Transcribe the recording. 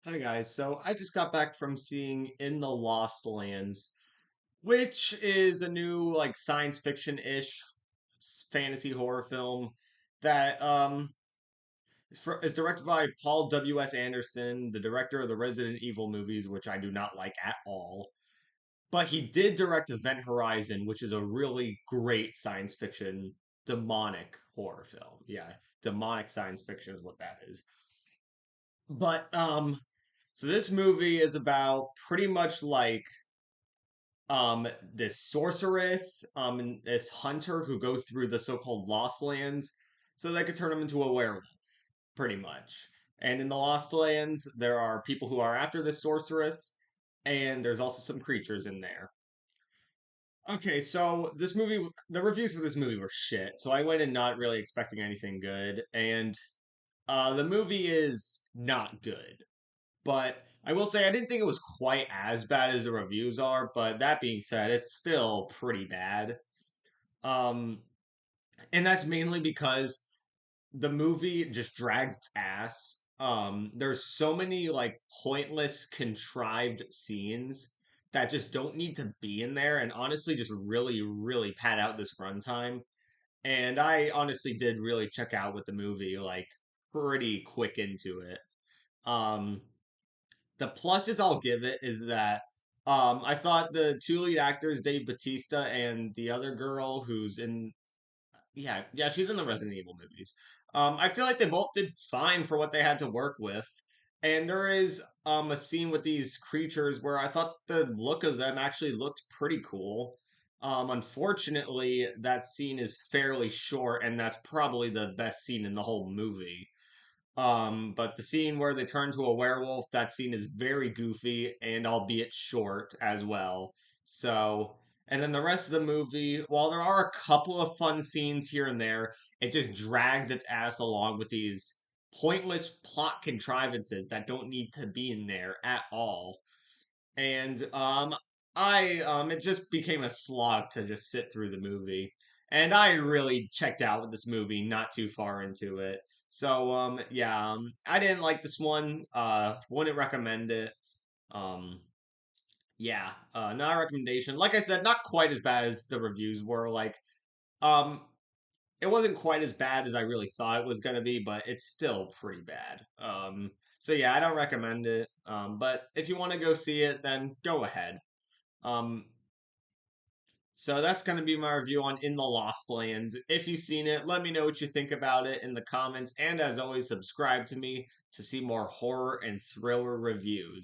Hi guys, so I just got back from seeing In the Lost Lands, which is a new science fiction-ish fantasy horror film that is directed by Paul W.S. Anderson, the director of the Resident Evil movies, which I do not like at all. But he did direct Event Horizon, which is a really great science fiction demonic horror film. Yeah, demonic science fiction is what that is. But so this movie is about pretty much this sorceress and this hunter who go through the so-called Lost Lands so they could turn them into a werewolf, pretty much. And in the Lost Lands, there are people who are after this sorceress, and there's also some creatures in there. Okay, so this movie, the reviews for this movie were shit, so I went in not really expecting anything good, and the movie is not good. But I will say I didn't think it was quite as bad as the reviews are, but that being said, it's still pretty bad. Um, and that's mainly because the movie just drags its ass. There's so many pointless, contrived scenes that just don't need to be in there, and honestly, just really, really pad out this runtime. And I honestly did really check out with the movie pretty quick into it. Um, the pluses I'll give it is that I thought the two lead actors, Dave Batista and the other girl who's in yeah, she's in the Resident Evil movies. I feel like they both did fine for what they had to work with. And there is a scene with these creatures where I thought the look of them actually looked pretty cool. Unfortunately, that scene is fairly short, and that's probably the best scene in the whole movie. But the scene where they turn to a werewolf, that scene is very goofy and albeit short as well. So, and then the rest of the movie, while there are a couple of fun scenes here and there, it just drags its ass along with these pointless plot contrivances that don't need to be in there at all. And I it just became a slog to just sit through the movie. And I really checked out with this movie not too far into it. So yeah, I didn't like this one. Wouldn't recommend it. Um yeah, not a recommendation. Like I said, not quite as bad as the reviews were. Um it wasn't quite as bad as I really thought it was gonna be, but it's still pretty bad. So yeah, I don't recommend it. But if you want to go see it, then go ahead. Um, so that's going to be my review on In the Lost Lands. If you've seen it, let me know what you think about it in the comments. And as always, subscribe to me to see more horror and thriller reviews.